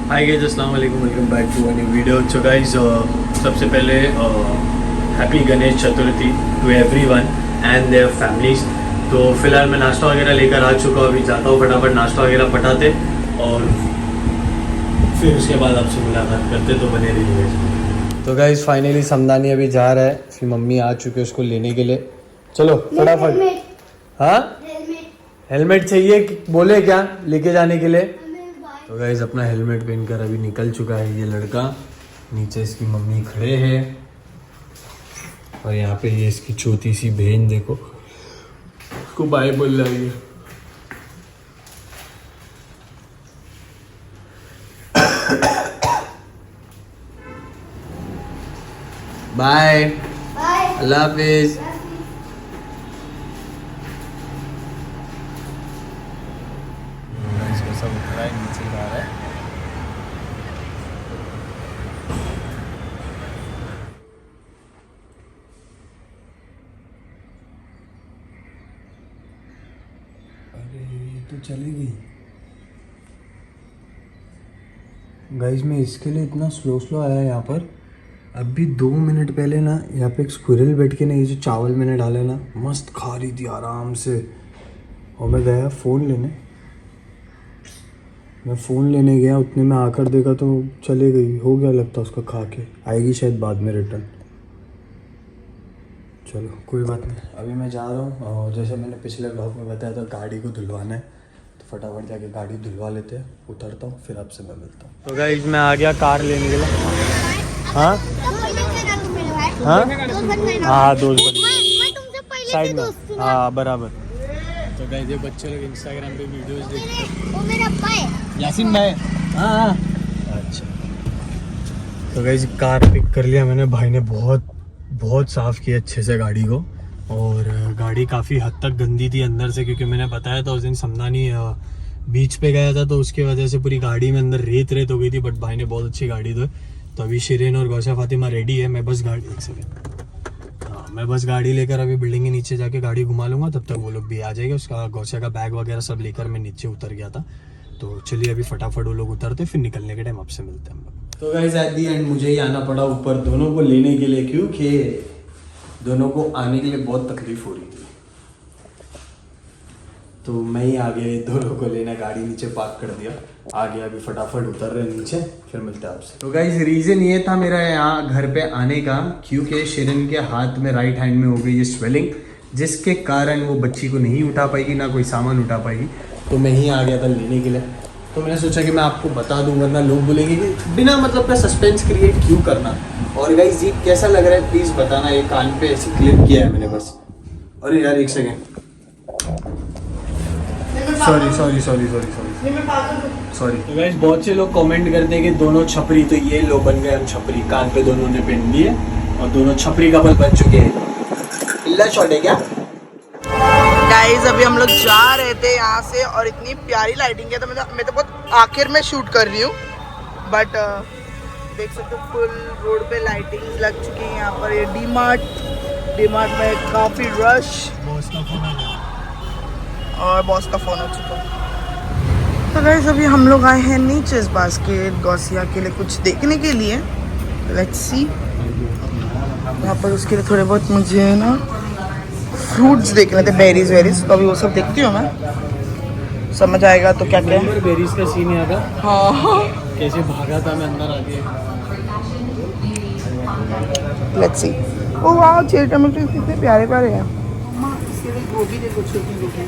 हाय guys, अस्सलाम वालेकुम, welcome back to a new video. So guys, सबसे पहले happy Ganesh Chaturthi to everyone and their families. तो फिलहाल मैं नाश्ता वगैरह लेकर आ चुका हूँ। अभी जाता हूँ फटाफट नाश्ता वगैरह पटाते और फिर उसके बाद आपसे मुलाकात करते, तो बने रहिए। तो गाइस फाइनली समदानी अभी जा रहा है, उसकी मम्मी आ चुकी है उसको लेने के लिए। चलो फटाफट। हाँ, हेलमेट चाहिए, बोले क्या लेके जाने के लिए? तो गाइस अपना हेलमेट पहनकर अभी निकल चुका है ये लड़का। नीचे इसकी मम्मी खड़े हैं और यहाँ पे ये इसकी छोटी सी बहन, देखो उसको बाय बोल रही है। बाय, अल्लाह हाफिज। सब उठ रहा है, नीचे जा रहा है। अरे ये तो चली गई। गाइस मैं इसके लिए इतना स्लो आया यहाँ पर। अभी 2 मिनट पहले ना यहाँ पे एक स्क्विरल बैठ के ना ये जो चावल मैंने डाले ना मस्त खा रही थी आराम से। और मैं गया फ़ोन लेने गया, उतने में आकर देखा तो चले गई। हो गया लगता उसका खा के, आएगी शायद बाद में रिटर्न। चलो कोई बात नहीं, अभी मैं जा रहा हूँ। और जैसे मैंने पिछले ब्लॉग में बताया था गाड़ी को धुलवाना है, तो फटाफट जाके गाड़ी धुलवा लेते हैं। उतरता हूँ फिर आपसे मैं मिलता हूँ। तो गाइस मैं आ गया कार लेने के लिए। हाँ हाँ हाँ, दोस्त बन साइड में, हाँ बराबर। तो गाइस ये बच्चे लोग इंस्टाग्राम पे वीडियोस देखते हैं। वो मेरा अब्बा है, यासीन भाई। हाँ अच्छा। तो गाइस कार पिक कर लिया मैंने, भाई ने बहुत साफ़ किया अच्छे से गाड़ी को। और गाड़ी काफ़ी हद तक गंदी थी अंदर से, क्योंकि मैंने बताया था उस दिन समदानी बीच पे गया था, तो उसकी वजह से पूरी गाड़ी में अंदर रेत हो गई थी। बट भाई ने बहुत अच्छी गाड़ी धोई। तो अभी शिरीन और गौशा फातिमा रेडी है। मैं बस गाड़ी, एक सेकेंड, हाँ मैं बस गाड़ी लेकर अभी बिल्डिंग के नीचे जाके गाड़ी घुमा लूँगा, तब तक वो लोग भी आ जाएंगे। उसका गौशा का बैग वगैरह सब लेकर मैं नीचे उतर गया था। तो चलिए अभी फटाफट वो लोग उतरते, फिर निकलने के टाइम आपसे मिलते हैं हम लोग। तो गाइस एट दी एंड मुझे ही आना पड़ा ऊपर दोनों को लेने के लिए, क्योंकि दोनों को आने के लिए बहुत तकलीफ हो रही थी। तो मैं ही आ गया दोनों को लेना, गाड़ी नीचे पार्क कर दिया, आ गया। अभी फटाफट उतर रहे नीचे, फिर मिलते हैं आपसे। तो गाइस रीज़न ये था मेरा यहाँ घर पे आने का, क्योंकि शिरीन के हाथ में राइट हैंड में हो गई ये स्वेलिंग, जिसके कारण वो बच्ची को नहीं उठा पाएगी, ना कोई सामान उठा पाएगी। तो मैं ही आ गया था लेने के लिए। तो मैंने सोचा कि मैं आपको बता दूँ, वरना लोग बोलेंगे कि बिना मतलब का सस्पेंस क्रिएट क्यों करना। और गाइस ये कैसा लग रहा है प्लीज़ बताना। ये कान पे ऐसी क्लिप किया है मैंने बस। अरे यार एक सेकेंड, सॉरी। तो गाइस बहुत से लोग कमेंट करते हैं कि दोनों छपरी, तो ये लोग बन गए हम छपरी। कान पे दोनों ने पहन लिए और दोनों छपरी कपल बन चुके हैं। इल्ला शॉट है क्या? गाइस अभी हम लोग जा रहे थे यहाँ से, और इतनी प्यारी लाइटिंग है। तो मैं तो बहुत आखिर में शूट कर रही हूँ, बट देख सकते हो फुल रोड पे लाइटिंग लग चुकी है यहाँ पर। ये डी मार्ट में काफ़ी रश, और बॉस का फ़ोन हो चुका है। तो गाइस अभी हम लोग आए हैं नीचे इस बास्केट गौसिया के लिए कुछ देखने के लिए। लेट्स सी यहाँ पर उसके लिए थोड़े बहुत मुझे ना फ्रूट्स देखने थे, बेरीज वेरीज। तो अभी वो सब देखती हूँ मैं, समझ आएगा तो क्या क्या है। बेरीज का सीन याद है? हाँ कैसे भागा था मैं अंदर आके। Let's see. ओ वाह, चेरी टमाटर कितने प्यारे प्यारे हैं। गोभी देखो, छोटी गोभी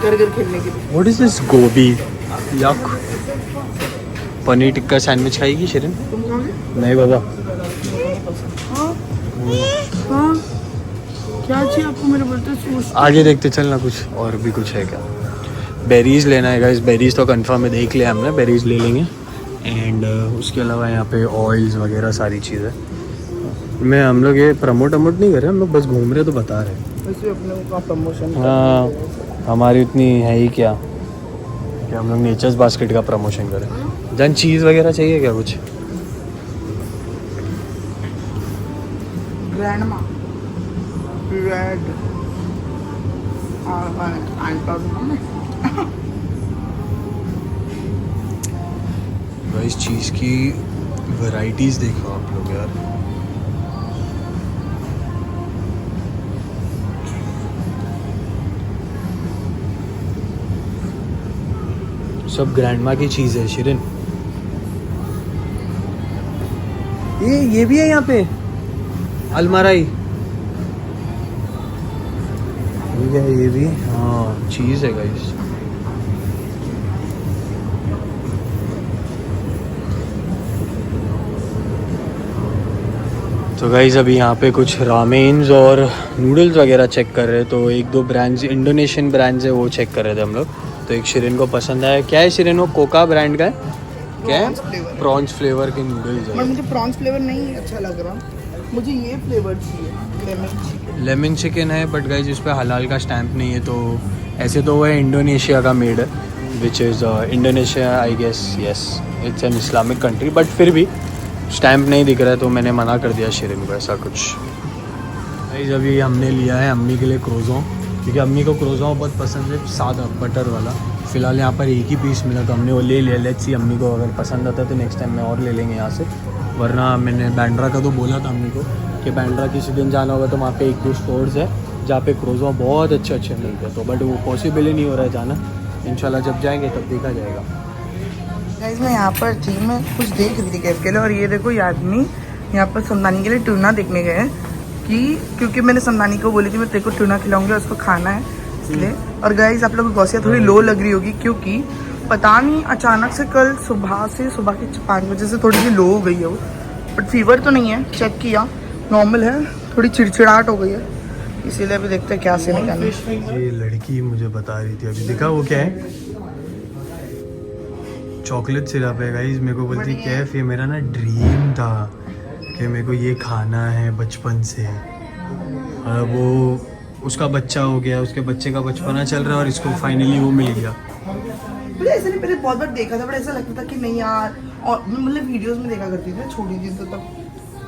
घर खेलने के लिए। व्हाट इज दिस गोभी? यक। पनीर टिक्का सैंडविच खाएगी शिरीन? तुम खाओगे? नहीं बाबा। हाँ क्या चाहिए आपको मेरे बोलते? आगे देखते चलना, कुछ और भी कुछ है क्या? बेरीज लेना है गाइस, बेरीज तो कंफर्म है, देख लिया हमने, बेरीज ले लेंगे। एंड उसके अलावा यहाँ पे ऑयल्स वगैरह सारी चीज़ें। हम लोग ये प्रमोट नहीं कर रहे, हम लोग बस घूम रहे तो बता रहे हैं। वैसे अपने का प्रमोशन, हाँ हमारी उतनी है ही क्या कि हम लोग नेचर्स बास्केट का प्रमोशन करें। जन चीज़ वगैरह चाहिए क्या कुछ? ग्रैंडमा रेड इस चीज़ की वैरायटीज़ देखो आप लोग यार। सब ग्रैंडमा की चीज़ है शिरिन। ये भी है यहाँ पे अलमाराई। ठीक है ये भी, हाँ चीज़ है गाइस। तो गाइस अभी यहाँ पे कुछ रामेन्स और नूडल्स वगैरह चेक कर रहे हैं। तो एक दो ब्रांड्स इंडोनेशियन ब्रांड्स है वो चेक कर रहे थे हम लोग। तो एक शिरिन को पसंद आया। क्या है शिरिन, वो कोका ब्रांड का है क्या है? प्रॉन्स फ्लेवर के नूडल्स है। बट मुझे प्रॉन्स फ्लेवर नहीं अच्छा लग रहा, मुझे ये फ्लेवर चाहिए लेमन चिकन है। बट गाइस इस पर हलाल का स्टैंप नहीं है। तो ऐसे तो वो है इंडोनेशिया का मेड है, which is Indonesia I guess, yes it's an Islamic country. But फिर भी स्टैंप नहीं दिख रहा है तो मैंने मना कर दिया शिरिन को ऐसा कुछ। गाइस अभी हमने लिया है अम्मी के लिए क्रोज़ों, क्योंकि अम्मी को क्रोज़ों बहुत पसंद है, सादा बटर वाला। फ़िलहाल यहाँ पर एक ही पीस मिला तो हमने वो ले लिया। लेट्स सी अम्मी को अगर पसंद आता है तो नेक्स्ट टाइम में और ले लेंगे यहाँ से। वरना मैंने बैंड्रा का तो बोला था अम्मी को कि बैंड्रा किसी दिन जाना होगा तो वहाँ पे एक दो स्टोर्स है जहाँ पे क्रोज़ों बहुत अच्छे अच्छे मिलते हैं। तो बट वो पॉसिबल ही नहीं हो रहा है जाना। इंशाल्लाह जब जाएंगे तब देखा जाएगा। गाइस मैं यहाँ पर थी, मैं कुछ देख रही थी कैफ के लिए, और ये देखो ये आदमी यहाँ पर समदानी के लिए ट्यूना देखने गए हैं कि क्योंकि मैंने समदानी को बोली थी मैं तेरे को ट्यूना खिलाऊंगी, उसको खाना है इसलिए। और गाइस आप लोगों को गौसिया थोड़ी लो लग रही होगी क्योंकि पता नहीं अचानक से कल सुबह के 5 बजे से थोड़ी सी लो हो गई है वो। बट फीवर तो नहीं है, चेक किया नॉर्मल है, थोड़ी चिड़चिड़ाहट हो गई है, इसीलिए अभी देखते हैं क्या से निकालना है। ये लड़की मुझे बता रही थी अभी, देखा वो क्या है, चॉकलेट सिरप है गाइस। मेरे को बोलती कैफ ये मेरा ना ड्रीम था कि मेरे को ये खाना है बचपन से। और वो उसका बच्चा हो गया, उसके बच्चे का बचपना चल रहा है और इसको फाइनली वो मिल गया। मुझे ऐसे नहीं, पहले बहुत बार देखा था बट ऐसा लगता था कि नहीं यार, और मतलब वीडियोस में देखा करती थी छोटी थी तो तब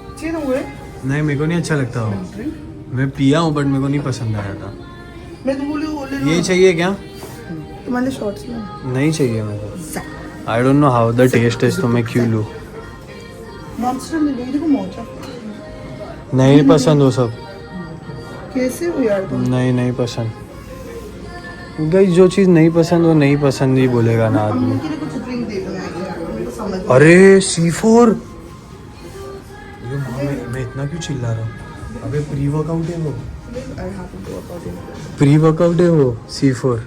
अच्छे तो हुए। नहीं मेरे को नहीं अच्छा लगता वो, मैं पिया हूँ बट मेरे को नहीं पसंद आया था। मैं तो बोली वो ले लो। ये चाहिए क्या? तुम्हारे शॉर्ट्स में नहीं चाहिए मेरे को। I don't know how the test is, तो मैं क्यों लूँ? मॉन्स्टर मिल गई, देखो मोचा। नहीं पसंद वो सब, कैसे हो यार तुम? नहीं पसंद। गाइस जो चीज़ नहीं पसंद वो नहीं पसंद ही बोलेगा ना आदमी। अम्मी के लिए कुछ ड्रिंक दे दो यार, मेरे को समझ नहीं। अरे C4, मैं इतना क्यों चिल्ला रहा हूँ? अबे प्री वर्कआउट है वो, अरे हाँ तुम तो बताओ दे। प्री वर्कआउट है वो C4।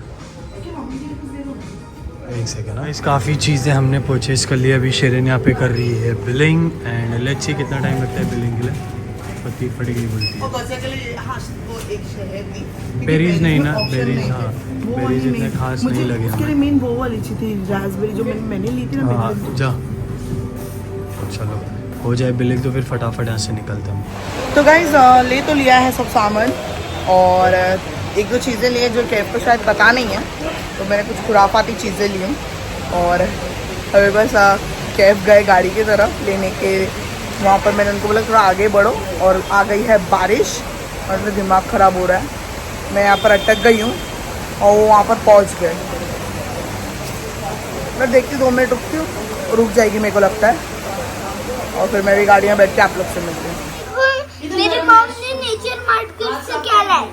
एक सेकेंड, इस काफ़ी चीज़ें हमने परचेज कर लिया। अभी शेरन यहाँ पे कर रही है बिलिंग एंड लेट्स सी कितना टाइम लगता है बिलिंग के लिए। पत्ती फट गई बोलती और गौसिया के लिए हाँ वो एक शहर थी। बेरीज नहीं ना, option बेरीज नहीं हाँ, थे। वो बेरीज वाली इतने main- खास मुझे नहीं लगे उसके लिए हमें। मेन वो वाली अच्छी थी रास्पबेरी, जो मैंने ली थी ना हाँ मैंने। जा, चलो हो जाए बिलिंग तो फिर फटाफट यहाँ से निकलते हैं। तो गाइज ले तो लिया है सब सामान, और एक दो चीज़ें ली हैं जो कैफ को शायद पता नहीं है, तो मैंने कुछ खुराफाती चीज़ें ली हैं। और अभी बस कैफ गए गाड़ी की तरफ लेने के, वहाँ पर मैंने उनको बोला थोड़ा आगे बढ़ो, और आ गई है बारिश और मेरा दिमाग ख़राब हो रहा है। मैं यहाँ पर अटक गई हूँ और वो वहाँ पर पहुँच गए। मैं देखती 2 मिनट रुकती हूँ, रुक जाएगी मेरे को लगता है, और फिर मैं भी गाड़ी में बैठ के आप लोग से मिलती हूँ। मेरे मॉम ने नेचर मार्केट से क्या लाया?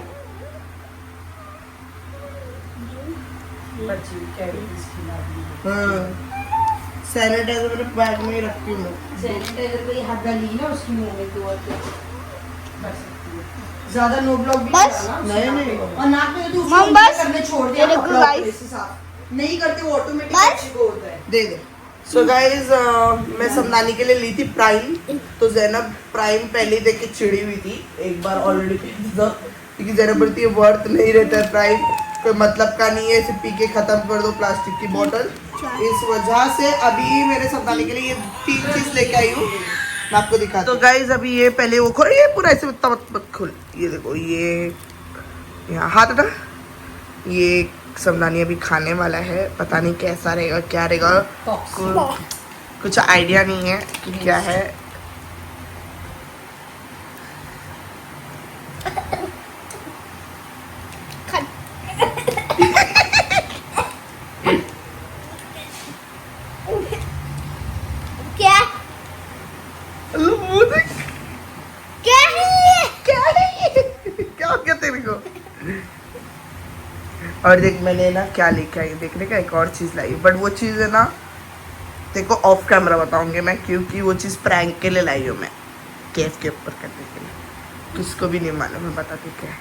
सैनिटाइजर मेरे बैग में ही रखती हूँ मैं। सैनिटाइजर पे हाथ डाली ना उसकी मुंह में तो और क्या ज्यादा नो ब्लॉक भी बस? नहीं नहीं और नाक में तो मम बस करने छोड़ दिया मेरे को गाइस नहीं करते वो ऑटोमेटिक बस? अच्छी को होता है। दे दे। सो गाइज मैं समदानी के लिए ली थी प्राइम, तो जैनब प्राइम पहले देख के चिड़ी हुई थी एक बार ऑलरेडी, क्योंकि जैनब बोलती है वर्थ नहीं रहता है प्राइम, कोई मतलब का नहीं है, इसे पी के खत्म कर दो प्लास्टिक की बोतल। इस वजह से अभी मेरे समदानी के लिए ये 3 चीज लेके आई हूँ, मैं आपको दिखा। तो गाइज अभी ये पहले वो खोल, ये पूरा ऐसे मत खोल, ये देखो ये यहाँ हाथ ना, ये समदानी अभी खाने वाला है, पता नहीं कैसा रहेगा क्या रहेगा, कुछ आइडिया नहीं है कि क्या है। और देख मैंने ना क्या लेके आई देखने का एक और चीज़ लाई, बट वो चीज़ है ना तेरे को ऑफ कैमरा बताऊंगी मैं, क्योंकि वो चीज़ प्रैंक के लिए लाई हूँ मैं, केफ के ऊपर करने के लिए, किसको भी नहीं मालूम मैं बताती क्या है।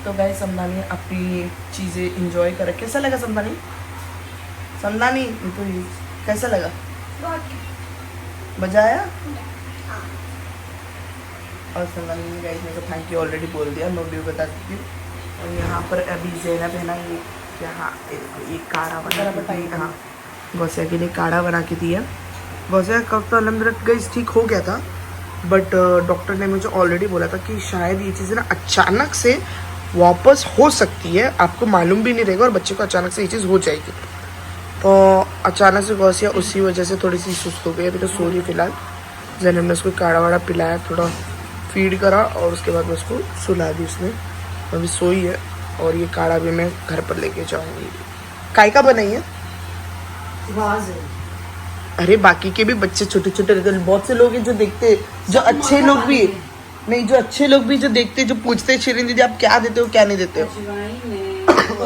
तो गाइस समदानी अपनी चीज़ें इंजॉय कर, कैसा लगा समदानी? समदानी तो कैसा लगा? मजा आया? और समदानी ने गाइस मेरे को थैंक यू ऑलरेडी बोल दिया, मैं भी बता देती हूँ। और यहाँ पर अभी ज़ैनब है ना, ये यहाँ एक काढ़ा बना बताइए, हाँ गौसिया के लिए काढ़ा बना के दिया। गौसिया का कफ तो अलहमदुलिल्लाह गाइस ठीक हो गया था, बट डॉक्टर ने मुझे ऑलरेडी बोला था कि शायद ये चीज़ें ना अचानक से वापस हो सकती है, आपको मालूम भी नहीं रहेगा और बच्चे को अचानक से ये चीज़ हो जाएगी। तो अचानक से गौसिया उसी वजह से थोड़ी सी सुस्त हो गई, अभी तो सो रही फिलहाल। ज़ैनब ने उसको काढ़ा वाड़ा पिलाया, थोड़ा फीड करा और उसके बाद उसको सुला दी उसने, अभी सोई है। और ये काढ़ा भी मैं घर पर लेके जाऊँगी। काय का बनाई है? अरे बाकी के भी बच्चे छोटे छोटे रहते हैं, बहुत से लोग हैं जो देखते, जो अच्छे लोग भी नहीं, जो अच्छे लोग भी जो देखते, जो पूछते हैं शिरीन दीदी आप क्या देते हो क्या नहीं देते हो।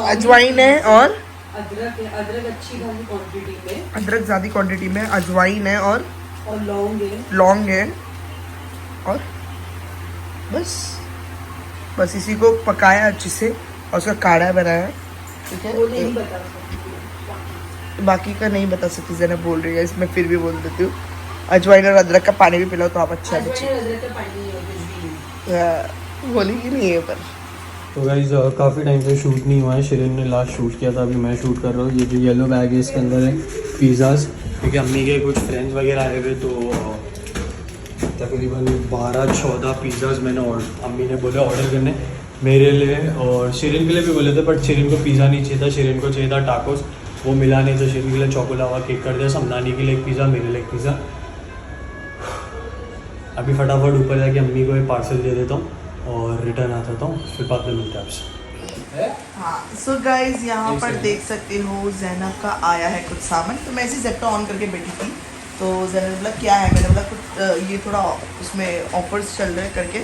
अजवाइन है और अदरक अच्छी खाली क्वांटिटी में, अदरक ज़्यादा क्वांटिटी में, अजवाइन है और लौंग है और बस इसी को पकाया अच्छे से और उसका काढ़ा बनाया। ठीक है, बाकी का नहीं बता सकती, ज़रा बोल रही है इसमें, फिर भी बोल देती हूँ। अजवाइन और अदरक का पानी भी पिलाओ तो आप अच्छा बोलेगी नहीं है पर। तो गाइस काफ़ी टाइम से शूट नहीं हुआ है, शिरीन ने लास्ट शूट किया था, अभी मैं शूट कर रहा हूँ। ये जो येलो बैग है इसके अंदर है पिज़्ज़ाज़, क्योंकि अम्मी के कुछ फ्रेंड्स वगैरह आए हुए, तो तकरीबन 12-14 पिज़्ज़ाज़ मैंने अम्मी ने बोले ऑर्डर करने मेरे लिए और शिरीन के लिए भी बोले थे, बट शिरीन को पिज़्ज़ा नहीं चाहिए था, शिरीन को चाहिए था टाकोस, वो मिला नहीं, तो शिरीन के लिए चोकोलावा केक कर दिया, समदानी के लिए एक पिज़्ज़ा, मेरे लिए एक पिज़्ज़ा। अभी फटाफट ऊपर जाके अम्मी को एक पार्सल दे देता हूँ और रिटर्न आ जाता हूँ, फिर बाद में मिलते हैं आपसे। हाँ सो गाइज यहाँ पर देख सकते हो ज़ैनब का आया है कुछ सामान, तो मैं ऐसे ज़ेप्टो ऑन करके बैठी थी, तो ज़ैनब ने बोला क्या है, मैंने बोला कुछ ये थोड़ा उसमें ऑफर्स चल रहे करके,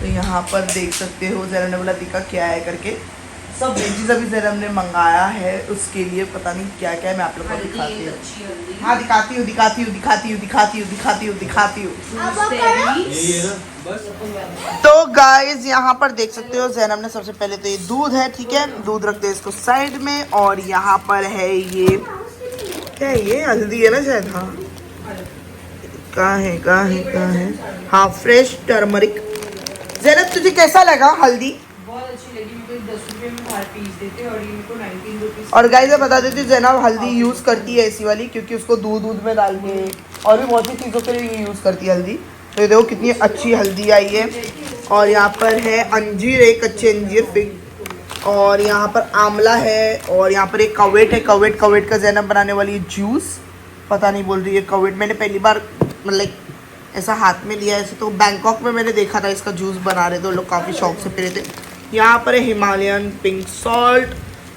तो यहाँ पर देख सकते हो ज़ैनब ने बोला दिखा क्या है करके, सब वेजीज अभी ज़ैनब ने मंगाया है, उसके लिए पता नहीं क्या क्या है, मैं आप लोगों को दिखाती हूँ। हाँ दिखाती हूँ। तो गाइज यहाँ पर देख सकते हो ज़ैनब ने सबसे पहले तो ये दूध है, ठीक है, दूध रखते हैं इसको साइड में, और यहाँ पर है ये क्या है, ये हल्दी है ना शायद, हाँ कहाँ है, हाँ फ्रेश टर्मरिक। ज़ैनब तुझे कैसा लगा हल्दी? बहुत अच्छी लगी, मुझे 10 रुपये में 4 पीस देते और ये को 19 रुपीज़। और गाइस मैं बता देती हूँ ज़ैनब हल्दी यूज़ करती है ऐसी वाली, क्योंकि उसको दूध में डाल के और भी बहुत सी चीज़ों के लिए यूज़ करती है हल्दी। तो ये देखो कितनी अच्छी हल्दी आई है, और यहाँ पर है अंजीर, एक अच्छे अंजीर फिग, और यहाँ पर आंवला है, और यहाँ पर एक कवेट है, कवेट का ज़ैनब बनाने वाली जूस, पता नहीं बोल रही है कवेट, मैंने पहली बार मतलब ऐसा हाथ में लिया, ऐसे तो बैंकॉक में मैंने देखा था इसका जूस बना रहे थे, तो लोग काफ़ी शौक से पी रहे थे। यहाँ पर है हिमालयन पिंक सॉल्ट,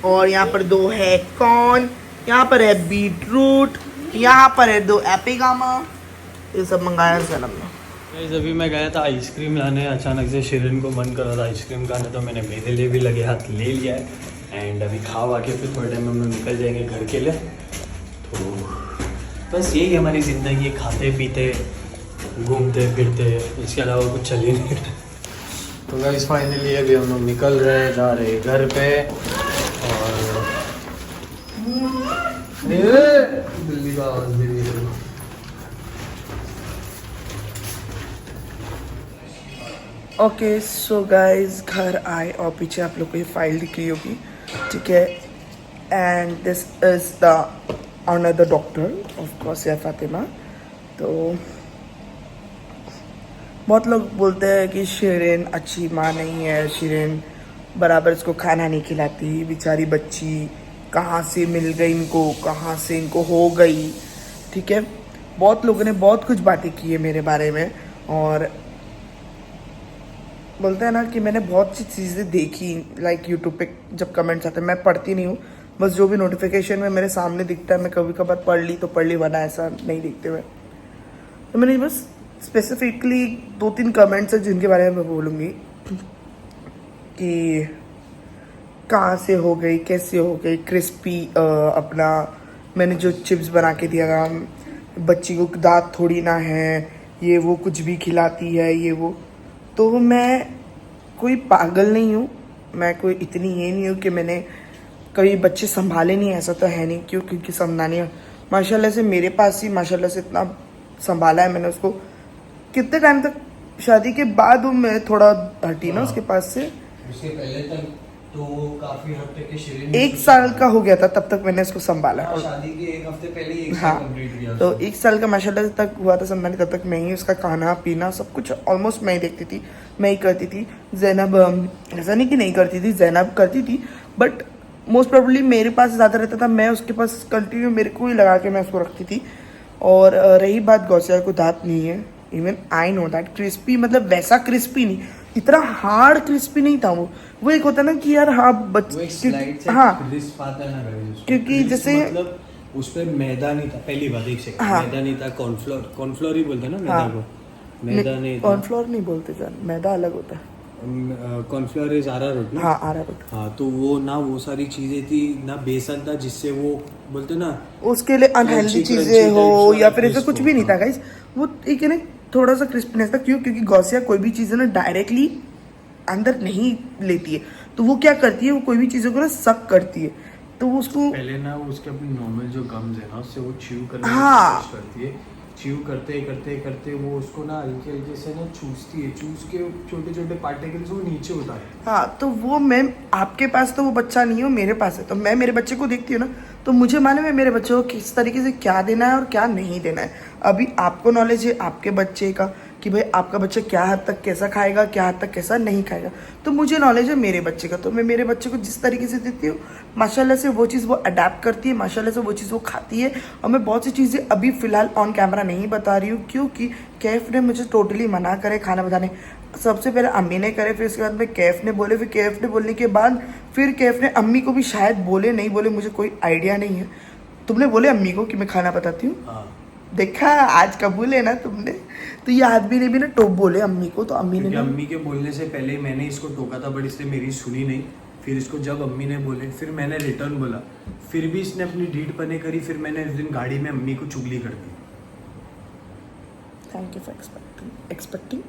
और यहाँ पर 2 है कॉर्न, यहाँ पर है बीट रूट, यहाँ पर है 2 एपिगामा, ये सब मंगाया ज़ैनब ने। अभी मैं गया था आइसक्रीम लाने, अचानक से शिरीन को मन कर रहा था आइसक्रीम खाने, तो मैंने मेरे लिए भी लगे हाथ ले लिया है। एंड अभी खा के फिर थोड़े टाइम में निकल जाएंगे घर के लिए। तो बस यही हमारी ज़िंदगी, खाते पीते घूमते फिरते, इसके अलावा कुछ चल ही नहीं रहा। तो गाइस फाइनली अभी हम लोग निकल रहे, जा रहे घर पे, और दिल्ली का आवाज़ भी नहीं रही। ओके सो गाइज घर आए, और पीछे आप लोग को ये फाइल दिख रही होगी, ठीक है, and this is the another doctor of Gausia Fatima. तो बहुत लोग बोलते हैं कि शिरीन अच्छी माँ नहीं है, शिरीन बराबर इसको खाना नहीं खिलाती, बेचारी बच्ची कहाँ से मिल गई इनको, कहाँ से इनको हो गई, ठीक है, बहुत लोगों ने बहुत कुछ बातें की है मेरे बारे में, और बोलते हैं ना कि मैंने बहुत सी चीज़ें देखी, लाइक यूट्यूब पे जब कमेंट्स आते हैं, मैं पढ़ती नहीं हूँ, बस जो भी नोटिफिकेशन में मेरे सामने दिखता है मैं कभी कभार पढ़ ली तो पढ़ ली, वरना ऐसा नहीं देखते हुए। तो मैंने बस स्पेसिफिकली 2-3 कमेंट्स हैं जिनके बारे में मैं बोलूँगी कि कहाँ से हो गई, कैसे हो गई क्रिस्पी। अपना मैंने जो चिप्स बना के दिया था, बच्ची को दांत थोड़ी ना है, ये वो कुछ भी खिलाती है ये वो। तो मैं कोई पागल नहीं हूँ, मैं कोई इतनी ये नहीं हूँ कि मैंने कभी बच्चे संभाले नहीं, ऐसा तो है नहीं। क्यों? क्योंकि संभालने माशाल्लाह से मेरे पास ही माशाल्लाह से इतना संभाला है मैंने उसको। कितने टाइम तक, शादी के बाद वो मैं थोड़ा हटी ना उसके पास से। उसके पहले तक तो काफी हद तक शिरीन 1 साल का हो गया था तब तक मैंने इसको संभाला। और शादी के 1 हफ्ते पहले ही 1 हाँ, साल कंप्लीट किया। तो 1 साल का माशाल्लाह तक हुआ था संभालने, तब तक मैं ही उसका खाना पीना सब कुछ ऑलमोस्ट मैं ही देखती थी, मैं ही करती थी। जैनब ऐसा नहीं कि नहीं करती थी, जैनब करती थी, बट मोस्ट प्रोबेबली मेरे पास ज़्यादा रहता था, मैं उसके पास कंटिन्यू मेरे को ही लगा के मैं उसको रखती थी। और रही बात गौसिया को दांत नहीं है, even I know that. Crispy मतलब वैसा क्रिस्पी नहीं, इतना हार्ड क्रिस्पी नहीं था वो एक होता ना कि यार हाँ हाँ क्योंकि जैसे मतलब उस पे मैदा नहीं था, पहली बात। एक सेकंड, हाँ, मैदा नहीं था, कॉर्नफ्लोर ही बोलते हैं ना मैदा हाँ, को। मैदा नहीं था, कॉर्नफ्लोर नहीं बोलते जान, मैदा अलग होता है। कॉर्नफ्लोर इज अरारोट ना। हाँ, अरारोट। हाँ, तो वो ना वो सारी चीजें थी ना, बेसन था जिससे वो बोलते ना उसके लिए अनहेल्दी चीजें हो या फिर ऐसा कुछ भी नहीं था गाइस। वो एक है ना थोड़ा सा क्रिस्पीनेस था। क्यों? क्योंकि गौसिया कोई भी चीज़ है ना डायरेक्टली अंदर नहीं लेती है, तो वो क्या करती है, वो कोई भी चीज़ों को ना सक करती है। तो वो उसको पहले ना उसके अपनी नॉर्मल जो गम्स है ना उससे वो च्यू करने की हाँ, कोशिश करती है। च्यू करते करते करते वो उसको ना हल्के हल्के से ना चूसती है, चूस के छोटे छोटे पार्टिकल्स वो नीचे उतारती है। हाँ, तो वो मैं आपके पास तो वो बच्चा नहीं हो, मेरे पास है, तो मैं मेरे बच्चे को देखती हूँ ना, तो मुझे मालूम है मेरे बच्चे को किस तरीके से क्या देना है और क्या नहीं देना है। अभी आपको नॉलेज है आपके बच्चे का कि भाई आपका बच्चा क्या हद तक कैसा खाएगा, क्या हद तक कैसा नहीं खाएगा, तो मुझे नॉलेज है मेरे बच्चे का। तो मैं मेरे बच्चे को जिस तरीके से देती हूँ माशाल्लाह से वो चीज़ वो अडेप्ट करती है, माशाल्लाह से वो चीज़ वो खाती है। और मैं बहुत सी चीज़ें अभी फ़िलहाल ऑन कैमरा नहीं बता रही हूँ क्योंकि कैफ ने मुझे टोटली मना करे खाना बताने। सबसे पहले अम्मी ने करे, फिर उसके बाद में कैफ ने बोले, फिर कैफ ने बोलने के बाद फिर कैफ ने अम्मी को भी शायद बोले, नहीं बोले मुझे कोई आइडिया नहीं है। तुमने बोले अम्मी को कि मैं खाना बताती हूँ? हाँ, देखा आज कबूल है ना तुमने। तो ये आदमी ने भी ना टोप बोले अम्मी को, तो अम्मी ने अम्मी के बोलने से पहले मैंने इसको टोका था, बट इसने मेरी सुनी नहीं। फिर इसको जब अम्मी ने बोले फिर मैंने रिटर्न बोला, फिर भी इसने अपनी ढीठ पने करी। फिर मैंने उस दिन गाड़ी में अम्मी को चुगली कर दी। Thank you for accepting.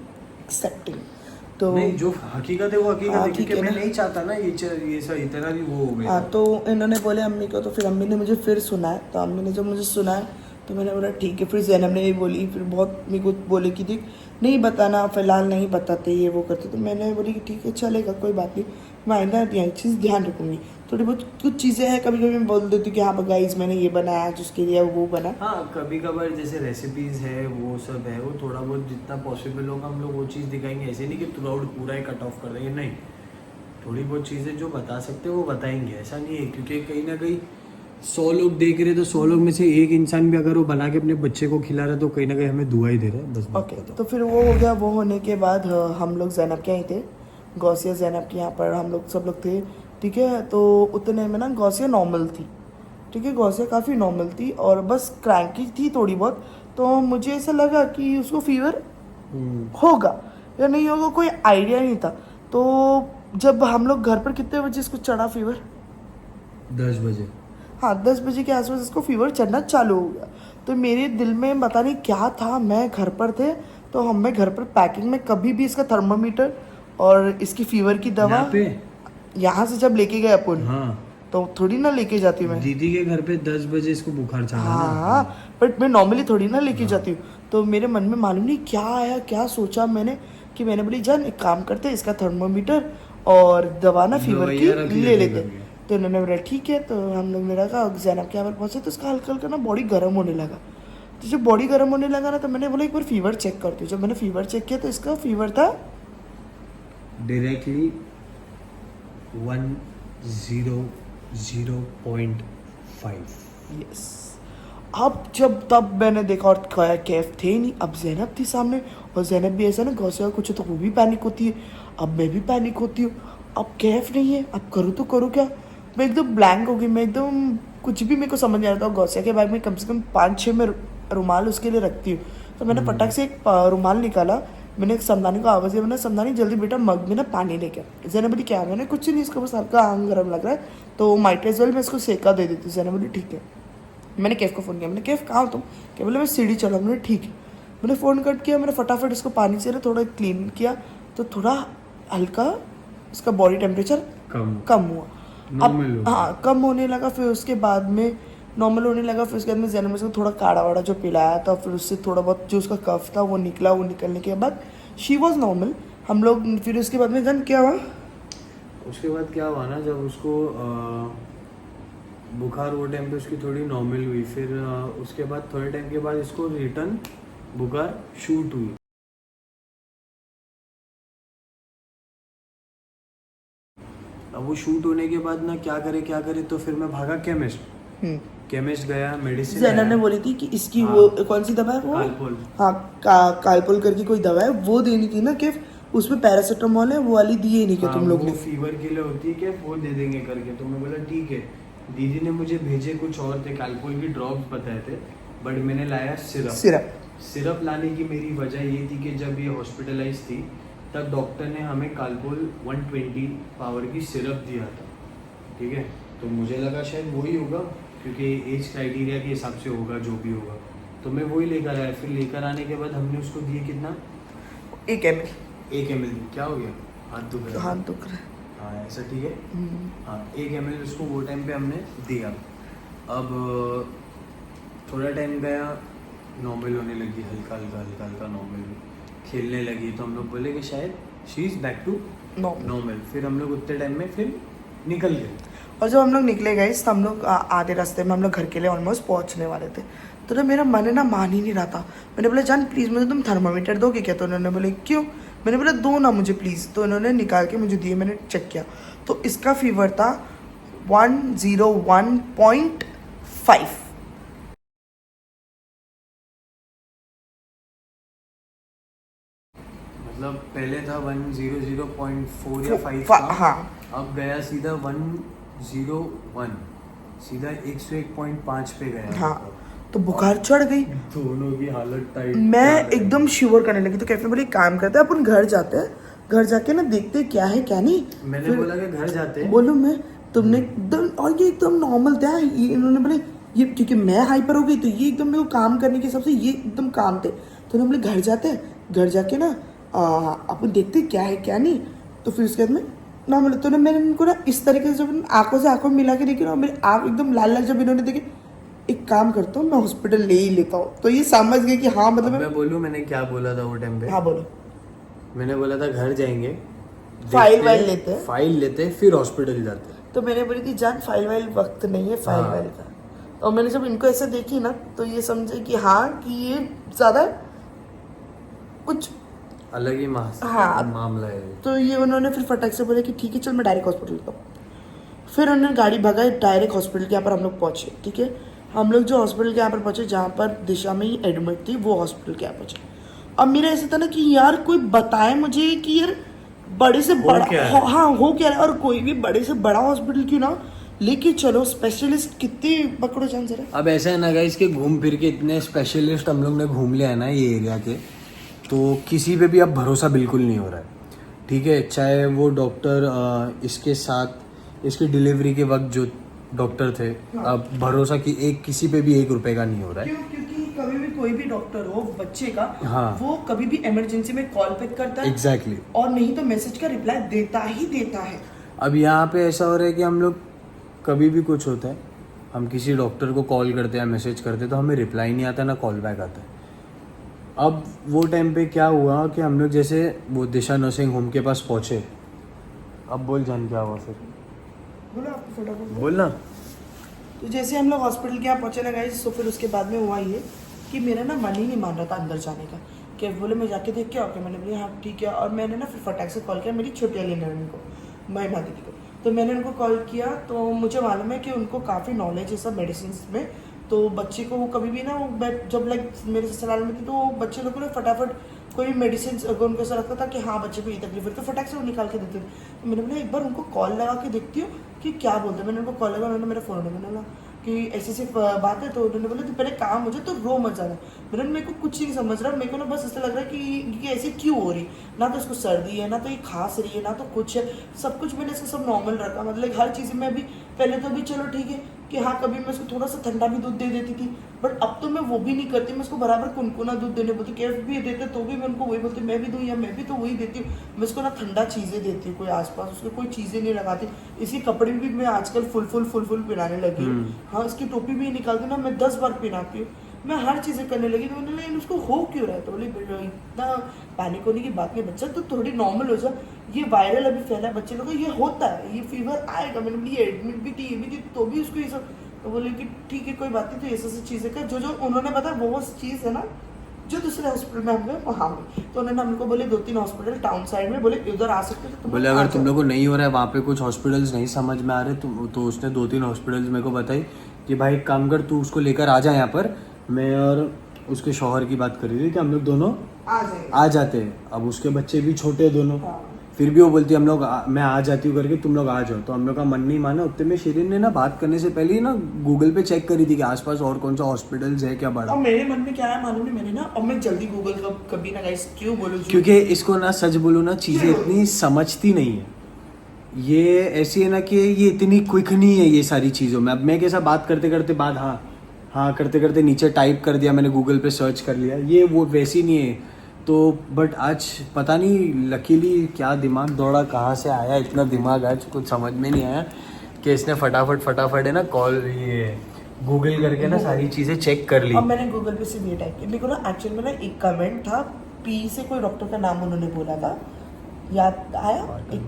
तो नहीं, जो हकीकत है वो हकीकत हाँ, है, ठीक क्योंकि है मैं ना। नहीं चाहता ना ये सब इतना भी वो हो गया। हाँ, तो इन्होंने बोले अम्मी को, तो फिर अम्मी ने मुझे फिर सुनाया। तो अम्मी ने जब मुझे सुनाया तो मैंने बोला ठीक है। फिर जैनब ने ये बोली, फिर बहुत मेरे को बोले कि देख नहीं बताना, फिलहाल नहीं बताते, ये वो करते। तो मैंने बोली कि ठीक है चलेगा, कोई बात नहीं, मैं आइंदा यही चीज़ ध्यान रखूँगी। थोड़ी बहुत कुछ चीज़ें हैं कभी कभी मैं बोल देती हूँ कि हाँ गाइस मैंने ये बनाया जिसके लिए वो बना। हाँ, कभी कभार जैसे रेसिपीज है वो सब है, वो थोड़ा बहुत जितना पॉसिबल होगा हम लोग वो चीज़ दिखाएंगे। ऐसे नहीं कि थ्रू आउट पूरा ही कट ऑफ कर देंगे, नहीं। थोड़ी बहुत चीज़ें जो बता सकते हैं वो बताएंगे, ऐसा नहीं है। क्योंकि कहीं ना कहीं 100 लोग देख रहे, तो 100 लोग में से एक इंसान भी अगर वो बना के अपने बच्चे को खिला रहा है तो कहीं ना कहीं हमें दुआ ही दे रहा है, बस। ओके, तो फिर वो हो गया। वो होने के बाद हम लोग जैनब के यहाँ थे, गौसिया जैनब के यहाँ पर हम लोग सब लोग थे, ठीक है। तो उतने में ना गौसिया नॉर्मल थी, ठीक है, गौसिया काफ़ी नॉर्मल थी और बस क्रैंकी थी थोड़ी बहुत। तो मुझे ऐसा लगा कि उसको फीवर होगा या नहीं होगा, कोई आइडिया नहीं था। तो जब हम लोग घर पर कितने बजे इसको चढ़ा फीवर? 10 बजे। हाँ, 10 बजे के आसपास इसको फीवर चढ़ना चालू हो गया। तो मेरे दिल में पता नहीं क्या था, मैं घर पर थे तो हमें घर पर पैकिंग में कभी भी इसका थर्मामीटर और इसकी फीवर की दवा यहाँ से जब लेके गए अपन, हाँ, तो थोड़ी ना लेके जाती मैं दीदी के घर पे 10 बजे इसको बुखार चढ़ा। हाँ, बट मैं नॉर्मली थोड़ी ना लेके जाती हूँ। तो मेरे मन में मालूम नहीं क्या आया, क्या सोचा मैंने कि मैंने बोली जान एक काम करते हैं, इसका थर्मामीटर और दवा ना फीवर की ले लेते। तो इन्होंने बोला ठीक है। तो हम लोग ने रखा, जैनब के यहाँ पर पहुँचे तो इसका हल्का हल्का ना बॉडी गर्म होने लगा। तो जब बॉडी गर्म होने लगा ना, तो मैंने बोला एक बार फीवर चेक करती हूँ। जब मैंने फीवर चेक किया तो इसका फीवर था डायरेक्टली 100.5। यस। अब जब तब मैंने देखा और कैफ थे ही नहीं, अब जैनब थी सामने। और जैनब भी ऐसा ना गौसिया कुछ तो वो भी पैनिक होती है, अब मैं भी पैनिक होती हूँ। अब कैफ नहीं है, अब करूँ तो करूँ क्या? मैं एकदम ब्लैंक हो गई, मैं एकदम कुछ भी मेरे को समझ नहीं आ रहा था। गौसिया के बैग में कम से कम 5-6 में रुमाल उसके लिए रखती हूँ। तो मैंने पटक से एक रुमाल निकाला, मैंने समदानी को आवाज़ दिया, मैंने समदानी जल्दी बेटा मग में ना पानी लेके आ। ज़ैनब बोली क्या? मैंने कुछ नहीं, इसको बस हल्का आंग गर्म लग रहा है तो माइट एज वेल मैं इसको सेका दे देती हूँ। ज़ैनब बोली ठीक है। मैंने कैफ को फ़ोन किया, मैंने कैफ कहाँ हो तुम? क्या बोले मैं सीढ़ी चढ़ा। मैंने ठीक है। मैंने फ़ोन कट किया, मैंने फटाफट इसको पानी से ना थोड़ा क्लीन किया तो थोड़ा हल्का इसका बॉडी टेम्परेचर कम हुआ। अब हाँ कम होने लगा, फिर उसके बाद में नॉर्मल होने लगा। फिर उसके बाद में ज़ैनब में उसको थोड़ा काढ़ा वाड़ा जो पिलाया था, फिर उससे थोड़ा बहुत जो उसका कफ था वो निकला। वो निकलने के बाद शी वॉज नॉर्मल। हम लोग फिर उसके बाद में क्या हुआ, उसके बाद क्या हुआ ना, जब उसको बुखार वो टाइम पे उसकी थोड़ी नॉर्मल हुई, फिर उसके बाद थोड़े टाइम के बाद इसको रिटर्न बुखार शूट हुई। अब वो शूट होने के बाद ना क्या करे तो फिर मैं भागा केमिस्ट गया, मेडिसिन ज़ैनब ने बोली थी कि इसकी हाँ, वो कौन सी दवा है वो कालपोल। हाँ कालपोल करके कोई दवा है वो देनी थी ना, कि उसमें पैरासीटामोल है वो वाली दिए नहीं कि तुम लोग ने फीवर के लिए होती है कि वो दे देंगे करके। तो मैं बोला ठीक है। दीदी ने मुझे भेजे कुछ और थे, कालपोल की ड्रॉप्स बताए थे, बट मैंने लाया सिरप लाने की मेरी वजह ये थी कि जब ये हॉस्पिटलाइज थी तब डॉक्टर ने हमें कालपोल 120 पावर की सिरप दिया था, ठीक है। तो मुझे लगा शायद वही होगा क्योंकि एज क्राइटेरिया के हिसाब से होगा जो भी होगा, तो मैं वही लेकर आया। फिर लेकर आने के बाद हमने उसको दिए कितना, 1 ml। क्या हो गया, हाथ दुख रहा है। हाँ ऐसा ठीक है। हाँ 1 ml उसको वो टाइम पे हमने दिया। अब थोड़ा टाइम गया, नॉर्मल होने लगी, हल्का नॉर्मल खेलने लगी। तो हम लोग बोले कि शायद she is back to normal. फिर हम लोग उतने टाइम में फिर निकल गए। और जब हम लोग निकले गए तो हम लोग आधे रास्ते में हम लोग घर के लिए ऑलमोस्ट पहुंचने वाले थे। तो ना मेरा मन है ना मान ही नहीं रहा था। मैंने बोला जान प्लीज़ मुझे तुम थर्मामीटर दोगे क्या? तो उन्होंने बोले क्यों? मैंने बोला दो ना मुझे प्लीज़। तो उन्होंने निकाल के मुझे दिए, मैंने चेक किया तो इसका फीवर था 101.5। मतलब पहले था 100.4 या 5 का, हाँ अब गया सीधा 101, सीधा 101.5 पे गया। हाँ तो बुखार चढ़ गई, दोनों की हालत टाइट। मैं एकदम शिवर करने लगी। तो कैफे बोले काम करते हैं अपन घर जाते हैं, घर जाके ना देखते हैं क्या है क्या नहीं। मैंने बोला कि घर जाते हैं, बोलो मैं तुमने एकदम, और ये एकदम नॉर्मल था। ये इन्होंने बोले ये क्योंकि मैं हाइपर हो गई तो ये एकदम मेरे को काम करने के हिसाब से ये एकदम काम थे। तो उन्होंने बोले घर जाते हैं, घर जाके ना अपन देखते हैं क्या है क्या नहीं। तो फिर उसके बाद में नॉर्मल तो ना मैंने इनको ना इस तरीके से जब आंखों से आंखों मिला के देखी ना, मेरी आँख एकदम लाल लाल। जब इन्होंने देखे एक काम करता हूँ मैं हॉस्पिटल ले ही लेता हूँ, तो ये समझ गए कि हाँ मतलब मैं बोलूँ मैंने क्या बोला था वो टाइम पे। हाँ बोलो। मैंने बोला था घर जाएंगे, फाइल लेते फिर हॉस्पिटल जाते। तो मैंने बोली थी जान फाइल वाइल वक्त नहीं है फाइल वाइल का। और मैंने जब इनको ऐसे देखी ना तो ये समझे कि हाँ कि ये ज़्यादा कुछ अलग ही मामला है। तो ये उन्होंने फिर फटाक से बोले कि ठीक है चल मैं डायरेक्ट हॉस्पिटल लेता हूँ। फिर उन्होंने गाड़ी भगाई, डायरेक्ट हॉस्पिटल के यहाँ पर हम लोग पहुँचे। ठीक है, हम लोग जो हॉस्पिटल के यहाँ पर पहुँचे जहाँ पर दिशा में ही एडमिट थी वो हॉस्पिटल के यहाँ पहुँचे। अब मेरा ऐसा था ना कि यार कोई बताए मुझे कि यार बड़े से बड़ा हाँ हो क्या रहा है, और कोई भी बड़े से बड़ा हॉस्पिटल क्यों ना लेके चलो। स्पेशलिस्ट कितने पकड़ो जान जरा। अब ऐसा है ना गाइस, के घूम फिर के इतने स्पेशलिस्ट हम लोग ने घूम लिया है ना ये एरिया के, तो किसी पे भी अब भरोसा बिल्कुल नहीं हो रहा है। ठीक है, चाहे वो डॉक्टर इसके साथ इसकी डिलीवरी के वक्त जो डॉक्टर थे, अब भरोसा की किसी पे भी 1 रुपए का नहीं हो रहा है। क्योंकि कभी भी कोई भी डॉक्टर हो बच्चे का, हाँ, वो कभी भी इमरजेंसी में कॉल पिक करता है। एग्जैक्टली। और नहीं तो मैसेज का रिप्लाई देता ही देता है। अब यहाँ पे ऐसा हो रहा है कि हम लोग कभी भी कुछ होता है, हम किसी डॉक्टर को कॉल करते हैं, मैसेज करते हैं, तो हमें रिप्लाई नहीं आता ना कॉल बैक आता है। अब वो टाइम पे क्या हुआ कि हम लोग जैसे वो दिशा नर्सिंग होम के पास पहुँचे। अब बोल जान क्या हुआ फिर, बोलो आपको फटाफट बोलना। तो जैसे हम लोग हॉस्पिटल के यहाँ पहुँचे ना गाइस, तो फिर उसके बाद में हुआ ये कि मेरा ना मन ही नहीं मान रहा था अंदर जाने का। कि बोले मैं जाके देख के आओ क्या? मैंने बोले हाँ ठीक है। और मैंने ना फिर फटाक से कॉल किया मेरी छोटी वाली नैन को, महिमा दीदी को। तो मैंने उनको कॉल किया तो मुझे मालूम है कि उनको काफ़ी नॉलेज है सब मेडिसिन में। तो बच्चे को वो कभी भी ना, वो जब लाइक मेरे ससुराल में थी तो बच्चे लोगों ने फटाफट कोई भी मेडिसिन उनको ऐसा लगता था कि हाँ बच्चे को ये तकलीफ है तो फटाक से वो निकाल के देते थे। तो मैंने बोला एक बार उनको कॉल लगा के देखती हूँ कि क्या बोलते हैं। मैंने उनको कॉल लगा, उन्होंने मेरा फ़ोन उठाया। मैंने बोला कि ऐसी ऐसी बात है। तो उन्होंने बोला कि पहले काम हो जाए तो रो मत ज़्यादा। मेरे को कुछ नहीं समझ रहा, मेरे को ना बस ऐसा लग रहा है कि ऐसे क्यों हो रही, ना तो इसको सर्दी है, ना तो ये खांस रही है, ना तो कुछ है। सब कुछ मैंने इसको सब नॉर्मल रखा, मतलब हर चीज़ में अभी पहले तो अभी चलो ठीक है कि हाँ कभी मैं उसको थोड़ा सा ठंडा भी दूध दे देती थी, बट अब तो मैं वो भी नहीं करती। मैं उसको बराबर कुनकुना दूध देने बोलती, कैफ भी देते तो भी मैं उनको वही बोलती मैं भी दूँ, या मैं भी तो वही देती हूँ। मैं उसको ना ठंडा चीज़ें देती हूँ, कोई आसपास उसको कोई चीज़ें नहीं लगाती। इसके कपड़े भी मैं आजकल फुल पहनाने लगी हूँ। हाँ, इसकी टोपी भी निकालती ना मैं 10 बार पहनाती हूँ, मैं हर चीज़ें करने लगी। तो मैंने लेकिन उसको हो क्यों रहा है, तो बोले इतना पैनिक होने की बात नहीं बच्चा, तो थोड़ी नॉर्मल हो जाए, ये वायरल अभी फैला है बच्चे लोग को, ये होता है, ये फीवर आएगा। मैंने बोली एडमिट भी थी, ये भी थी, तो भी उसको ये सब। तो बोले कि ठीक है कोई बात नहीं, तो ऐसी चीज़ें कर जो उन्होंने बताया वो चीज़ है ना जो दूसरे हॉस्पिटल में हम गए वहाँ में। तो उन्होंने हमको बोले 2-3 हॉस्पिटल टाउन साइड में, बोले उधर आ सकते थे। तो बोले अगर तुम लोग को नहीं हो रहा है वहाँ पे कुछ हॉस्पिटल्स नहीं समझ में आ रहे तो उसने 2-3 हॉस्पिटल्स मेरे को बताई कि भाई एक काम कर, तू उसको लेकर आ जा यहाँ पर। मैं और उसके शौहर की बात कर रही थी कि हम लोग दोनों आ जाते हैं। अब उसके बच्चे भी छोटे दोनों, फिर भी वो बोलती है मैं आ जाती हूँ करके, तुम लोग आ जाओ। तो हम लोग का मन नहीं माना। उतने में शिरीन ने ना बात करने से पहले ही ना गूगल पे चेक करी थी कि आसपास और कौन सा हॉस्पिटल्स है क्या बड़ा। और मेरे मन में क्या है मालूम नहीं, मैंने ना अब मैं जल्दी गूगल कभी ना गाइस क्यों बोलूं, क्योंकि इसको ना सच बोलूं ना चीजें इतनी समझती नहीं है। ये ऐसी है ना कि ये इतनी क्विक नहीं है ये सारी चीज़ों में। अब मैं कैसा बात करते करते बाद हाँ करते करते नीचे टाइप कर दिया, मैंने गूगल पे सर्च कर लिया, ये वो वैसी नहीं है। तो बट आज पता नहीं लकीली क्या दिमाग दौड़ा, कहाँ से आया इतना दिमाग, आज कुछ समझ में नहीं आया कि इसने फटाफट है ना कॉल ये गूगल करके ना सारी चीज़ें चेक कर ली। अब मैंने गूगल पे से ये टाइप किया, मेरे को ना एक्चुअल में ना एक कमेंट था, पी से कोई डॉक्टर का नाम उन्होंने बोला था, याद आया, एक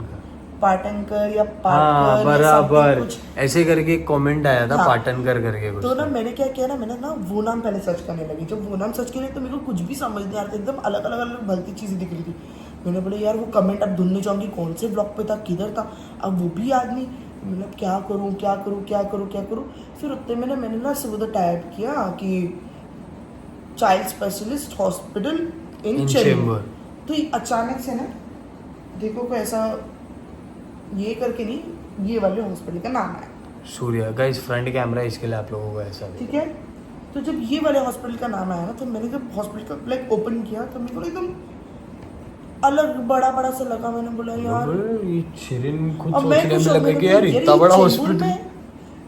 पाटनकर या पाटकर बराबर कुछ ऐसे करके एक कमेंट आया था, हाँ। पाटनकर करके कुछ। तो ना मैंने क्या किया ना, मैंने ना वो नाम पहले सर्च करने लगी। जब वो नाम सर्च किया तो मेरे को कुछ भी समझ नहीं आ रहा था, एकदम अलग अलग भलती चीज़ें दिख रही थी। मैंने बोला यार वो कमेंट अब ढूंढने जाऊँगी कौन से ब्लॉग पे था, किधर था, अब वो भी याद नहीं। मतलब क्या करूँ। फिर उतने मैंने ना सब उधर टाइप किया कि child specialist hospital in Chembur. तो अचानक से ना देखो कोई ऐसा ये करके नहीं, ये वाले हॉस्पिटल का नाम है सूर्या। गाइस फ्रंट कैमरा इसके लिए आप लोगों को ऐसा, ठीक है। तो जब ये वाले हॉस्पिटल का नाम आया ना, तो मैंने जब हॉस्पिटल का लाइक ओपन किया तो मेरे को एकदम अलग बड़ा सा लगा। मैंने बोला यार ये शिरीन खुद अब सोचने मैं में कुछ लगा कि यार इतना बड़ा हॉस्पिटल,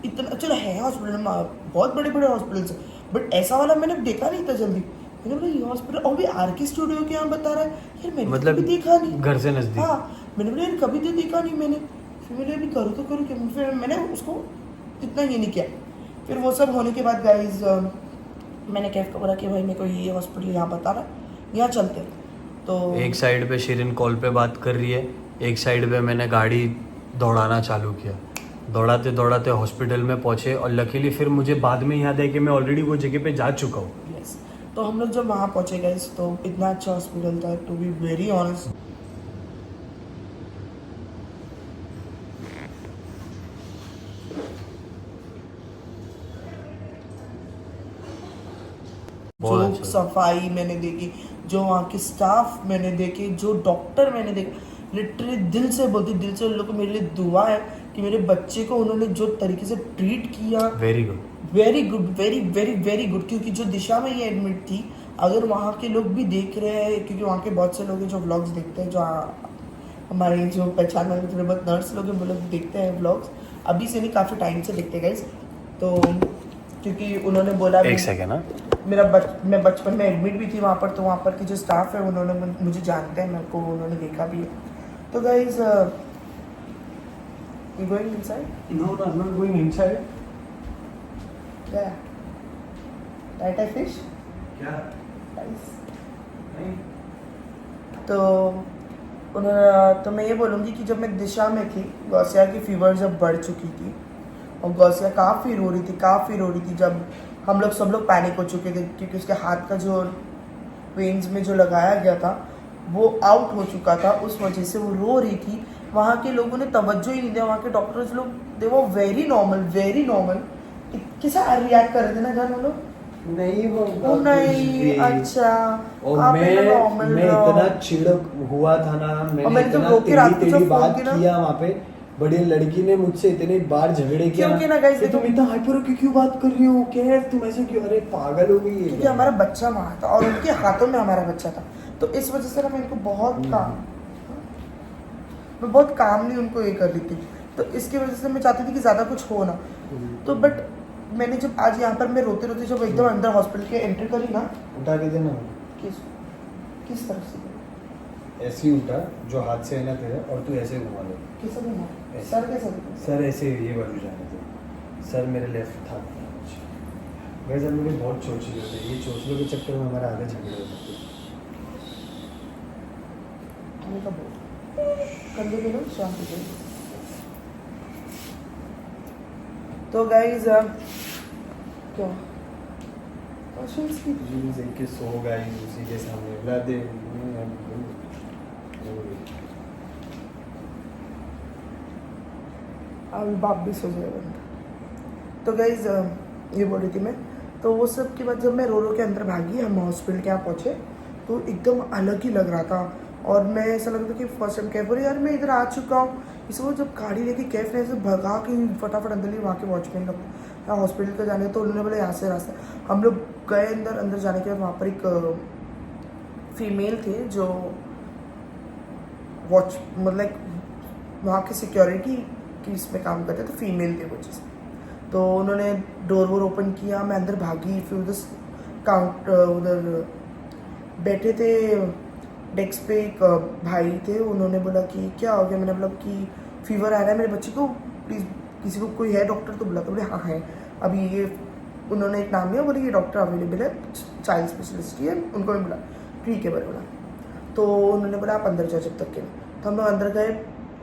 इतना चलो है हॉस्पिटल में बहुत बड़े हॉस्पिटल है, बट ऐसा वाला मैंने देखा नहीं था जल्दी। मैंने बोला ये हॉस्पिटल और भी आर.के. स्टूडियो के यहाँ बता रहा है यार, मैंने मतलब कभी देखा नहीं, घर से नजदीक। हाँ मैंने बोला यार कभी तो देखा नहीं मैंने। फिर मैंने अभी करूँ क्या, फिर मैंने उसको इतना ये नहीं किया। फिर वो सब होने के बाद गाइज मैंने कैफ को बोला कि भाई मेरे को ये हॉस्पिटल यहाँ बता रहा है, यहाँ चलते हैं। तो एक साइड पे शिरीन कॉल पे बात कर रही है, एक साइड पे मैंने गाड़ी दौड़ाना चालू किया। दौड़ाते हॉस्पिटल में पहुंचे और लकीली फिर मुझे बाद में याद है कि मैं ऑलरेडी वो जगह पे जा चुका हूँ। यस, तो हम लोग जब वहाँ पहुँचे गए तो इतना अच्छा हॉस्पिटल था, टू बी वेरी ऑनेस्ट। जो सफाई मैंने देखी, जो वहाँ के स्टाफ मैंने देखे, जो डॉक्टर मैंने देखे, लिटरली दिल से बोलती, दिल से उन लोग को मेरे लिए दुआ है कि मेरे बच्चे को उन्होंने जो तरीके से ट्रीट किया, वेरी गुड, वेरी गुड। क्योंकि जो दिशा में ये एडमिट थी, अगर वहाँ के लोग भी देख रहे हैं, क्योंकि वहाँ के बहुत से लोग हैं जो व्लॉग्स देखते हैं, जो हमारे जो पहचान वाले थोड़े बहुत नर्स लोग हैं वो लोग देखते हैं व्लॉग्स, अभी से नहीं काफ़ी टाइम से देखते गाइस। तो क्योंकि उन्होंने बोला एक सेकेंड ना, मैं बचपन में एडमिट भी थी वहाँ पर, तो वहाँ पर के जो स्टाफ है उन्होंने मुझे जानते हैं, मेरे को उन्होंने देखा भी है। तो guys you going inside? No, I'm not going inside. Yeah. Right, I fish? क्या? Nice. नहीं। तो मैं ये बोलूँगी कि जब मैं दिशा में थी, गौसिया की फीवर जब बढ़ चुकी थी और गौसिया काफ़ी रो रही थी, जब हम लोग सब लोग पैनिक हो चुके थे क्योंकि उसके हाथ का जो वेन्स में जो लगाया गया था वो आउट हो चुका था, उस वजह से वो रो रही थी। वहाँ के लोगों ने तवज्जो ही नहीं दिया, वहाँ के डॉक्टर्स लोग दे वो वेरी नॉर्मल कैसा रिएक्ट कर रहे थे ना घर में लोग, नहीं वो नहीं अच्छा और मैं इतना चिड़ हुआ था ना, मैंने इतना टेढ़ी बात किया वहाँ पे बड़ी लड़की ने मुझसे इतनी बार झगड़े किया क्योंकि ना guys, कि तुम देखो- इतना हाइपर होके क्यों बात कर रही हो, क्या तुम ऐसे क्यों, अरे पागल हो गई है क्योंकि क्या? हमारा बच्चा वहाँ था और उनके हाथों में हमारा बच्चा था, तो इस वजह से ना मैं इनको मैं बहुत कामली उनको ये कर रही थी, तो इसकी वजह से मैं चाहती थी कि ज़्यादा कुछ हो ना। तो बट मैंने जब आज यहाँ पर मैं रोते रोते जब एकदम अंदर हॉस्पिटल के एंट्री करी ना, उठा के देना, किस तरफ से ऐसे ही उठा जो हाथ से है ना तेरा, और तू ऐसे घुमा ले, किस घुमा ऐसे। सर कैसे घुमा? सर ऐसे ये बाजू जाने थे, सर मेरे लेफ्ट था। वैसे सर मुझे बहुत चोचले होते, ये चोचलों के चक्कर में हमारे आगे झगड़े हो जाते। हमें कब कंधे के लोग शांति से। तो गाइस क्या क्वेश्चंस की जीन्स एक के सो गई उसी के सामने बुला दे। अभी बाप भी सो जाएगा। तो गाइज ये बोल रही थी मैं, तो वो सब के बाद जब मैं रो के अंदर भागी, हम हॉस्पिटल के यहाँ पहुँचे तो एकदम अलग ही लग रहा था, और मैं ऐसा लग रहा था कि फर्स्ट टाइम कैफ, बोले यार मैं इधर आ चुका हूँ। इसको जब गाड़ी लेके कैफ ने ऐसे भगा के फटाफट अंदर ली, वहाँ के वॉचमैन लोग यहाँ हॉस्पिटल का जाने, तो उन्होंने बोला यहाँ से रास्ता। हम लोग गए अंदर जाने के बाद वहाँ पर एक फीमेल थे जो मतलब वहाँ के सिक्योरिटी की इसमें काम करते, तो फीमेल थे वो चीज़। तो उन्होंने डोर वोर ओपन किया, मैं अंदर भागी, फिर उधर बैठे थे डेस्क पे एक भाई थे, उन्होंने बोला कि क्या हो गया, मैंने बोला कि फीवर आ रहा है मेरे बच्चे को, प्लीज़ किसी को कोई है डॉक्टर, तो बोला, तो बोले हाँ है, अभी ये उन्होंने एक नाम लिया, बोले ये डॉक्टर अवेलेबल है, चाइल्ड स्पेशलिस्ट की है, उनको मैं बोला ठीक है बोला। तो उन्होंने बोला आप अंदर जाओ जब तक के, तो हम लोग अंदर गए,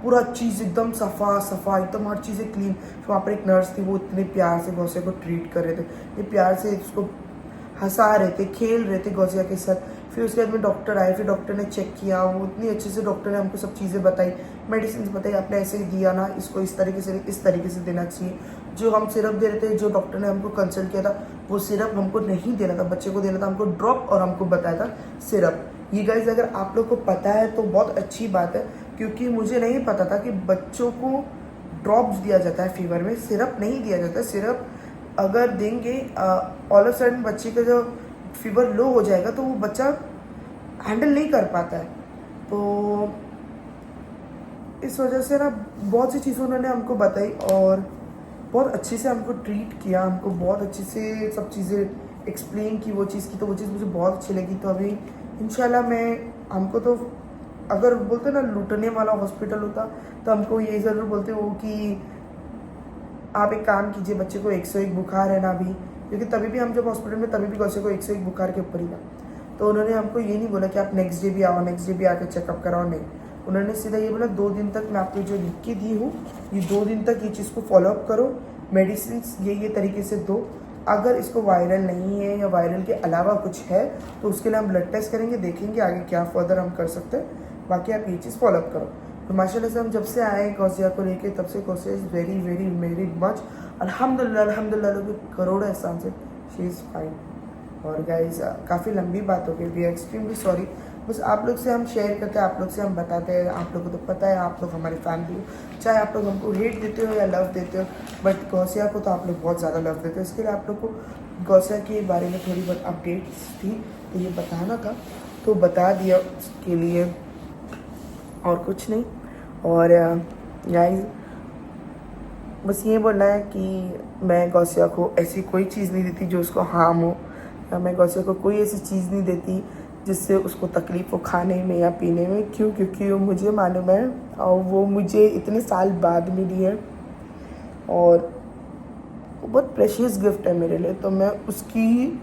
पूरा चीज़ एकदम सफ़ा एकदम हर चीज़ें क्लीन। फिर वहाँ पर एक नर्स थी, वो इतने प्यार से गौसिया को ट्रीट कर रहे थे, ये प्यार से उसको हंसा रहे थे, खेल रहे थे गौसिया के साथ। फिर उसके बाद में डॉक्टर आए, फिर डॉक्टर ने चेक किया, वो इतनी अच्छे से डॉक्टर ने हमको सब चीज़ें बताई, मेडिसिन बताई, आपने ऐसे ही दिया ना, इसको इस तरीके से देना चाहिए। जो हम सिरप दे रहे थे, जो डॉक्टर ने हमको कंसल्ट किया था, वो सिरप हमको नहीं देना था, बच्चे को देना था हमको ड्रॉप, और हमको बताया था सिरप। ये गाइस अगर आप लोग को पता है तो बहुत अच्छी बात है, क्योंकि मुझे नहीं पता था कि बच्चों को ड्रॉप्स दिया जाता है फीवर में, सिरप नहीं दिया जाता। सिरप अगर देंगे ऑल ऑफ सडन बच्चे का जो फीवर लो हो जाएगा तो वो बच्चा हैंडल नहीं कर पाता है। तो इस वजह से ना बहुत सी चीज़ें उन्होंने हमको बताई और बहुत अच्छे से हमको ट्रीट किया, हमको बहुत अच्छे से सब चीज़ें एक्सप्लेन की, वो चीज़ की, तो वो चीज़ मुझे बहुत अच्छी लगी। तो अभी इंशाल्लाह हमको तो अगर बोलते ना लूटने वाला हॉस्पिटल होता तो हमको ये ज़रूर बोलते वो कि आप एक काम कीजिए, बच्चे को 101 बुखार है ना अभी, क्योंकि तभी भी हम जब हॉस्पिटल में तभी भी बच्चे को 101 बुखार के ऊपर ही था। तो उन्होंने हमको ये नहीं बोला कि आप नेक्स्ट डे भी आओ, नेक्स्ट डे भी आके चेकअप कराओ, नहीं, उन्होंने सीधा ये बोला 2 दिन तक मैं आपको जो लिख के दी हूँ, ये 2 दिन तक ये चीज़ को फॉलोअप करो, मेडिसिन ये तरीके से दो, अगर इसको वायरल नहीं है या वायरल के अलावा कुछ है तो उसके लिए हम ब्लड टेस्ट करेंगे, देखेंगे आगे क्या फर्दर हम कर सकते हैं, बाकी आप ये चीज़ फॉलोअप करो। तो माशाल्लाह से हम जब से आए गौसिया को लेके तब से Gausia is very very very much अल्हम्दुलिल्लाह करोड़ एहसान से शी इज़ फाइन। और गाइज काफ़ी लंबी बात हो गई, वी आर एक्सट्रीमली सॉरी, बस आप लोग से हम शेयर करते हैं, आप लोग से हम बताते हैं, आप लोगों को तो पता है आप लोग हमारी फैमिली हो, चाहे आप लोग हमको हेट देते हो या लव देते हो, बट गौसिया को तो आप लोग बहुत ज़्यादा लव देते हो। इसके लिए आप लोग को गौसिया के बारे में थोड़ी बहुत अपडेट्स थी तो ये बताना था, तो बता दिया उसके लिए, और कुछ नहीं। और गाइस बस ये बोलना है कि मैं गौसिया को ऐसी कोई चीज़ नहीं देती जो उसको हार्म हो, या मैं गौसिया को कोई ऐसी चीज़ नहीं देती जिससे उसको तकलीफ़ हो खाने में या पीने में। क्यों? क्योंकि वो मुझे मालूम है और वो मुझे इतने साल बाद मिली है और वो बहुत प्रेशियस गिफ्ट है मेरे लिए, तो मैं उसकी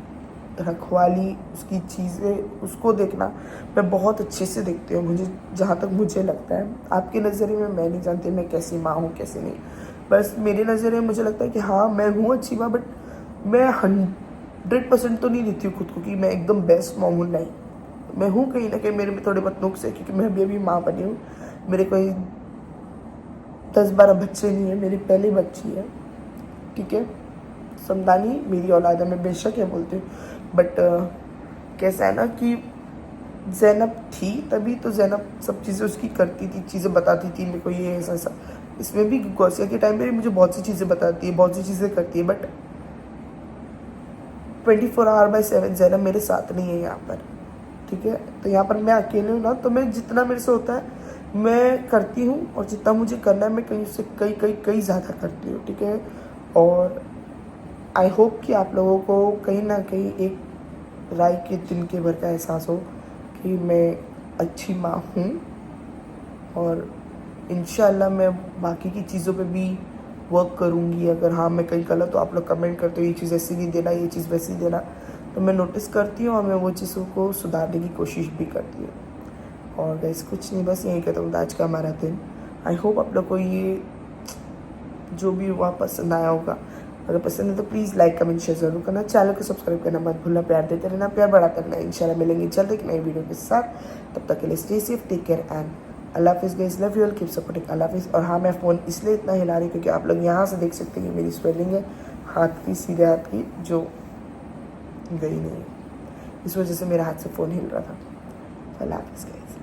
रखवाली, उसकी चीज़ें, उसको देखना मैं बहुत अच्छे से देखती हूँ, मुझे जहाँ तक मुझे लगता है। आपके नज़रिए में मैं नहीं जानती मैं कैसी माँ हूँ कैसी नहीं, बस मेरे नज़रिए में मुझे लगता है कि हाँ मैं हूँ अच्छी माँ, बट मैं 100% तो नहीं देती हूँ खुद को कि मैं एकदम बेस्ट माँ हूँ, नहीं, मैं हूँ कहीं ना कहीं मेरे में थोड़े बहुत नुक्स है, क्योंकि मैं अभी माँ बनी हूँ, मेरे कोई 10-12 बच्चे नहीं है, मेरी पहली बच्ची है, ठीक है, समदानी मेरी औलाद है, मैं बेशक है बोलती हूँ, बट कैसा है ना कि जैनब थी तभी तो जैनब सब चीज़ें उसकी करती थी, चीज़ें बताती थी मेरे को ये ऐसा ऐसा, इसमें भी गौसिया के टाइम पे भी मुझे बहुत सी चीज़ें बताती है, बहुत सी चीज़ें करती है, बट 24/7 ज़ैनब मेरे साथ नहीं है यहाँ पर, ठीक है। तो यहाँ पर मैं अकेले हूँ ना, तो मैं जितना मेरे से होता है मैं करती हूँ, और जितना मुझे करना है मैं कहीं से कई ज़्यादा करती हूँ, ठीक है। और आई होप कि आप लोगों को कहीं ना कहीं एक राय के तिनके भर का एहसास हो कि मैं अच्छी माँ हूँ, और इंशाल्लाह मैं बाकी की चीज़ों पे भी वर्क करूँगी। अगर हाँ मैं कहीं गलत तो आप लोग कमेंट करते हो ये चीज़ ऐसी नहीं देना, ये चीज़ वैसी देना, तो मैं नोटिस करती हूँ और मैं वो चीज़ों को सुधारने की कोशिश भी करती हूँ। और गैस कुछ नहीं, बस यही कहता हूँ आज का हमारा दिन। आई होप आप लोग को ये जो भी हुआ पसंद आया होगा। अगर पसंद है तो प्लीज़ लाइक कमेंट शेयर जरूर करना, चैनल को सब्सक्राइब करना मत भूलना, प्यार देते रहना, प्यार बढ़ाते रहना। इंशाल्लाह मिलेंगे जल्द एक नई वीडियो के साथ, तब तक के लिए stay safe, take care and अल्लाह हाफिज़ guys, love you all, keep supporting, अल्लाह हाफिज़। और हाँ मैं फ़ोन इसलिए इतना हिला रही क्योंकि आप लोग यहाँ से देख सकते हैं मेरी स्वेलिंग है हाथ की, सीधे हाथ की, जो गई नहीं है, इस वजह से मेरे हाथ से फ़ोन हिल रहा था। अल्लाह हाफिज़ गाइस।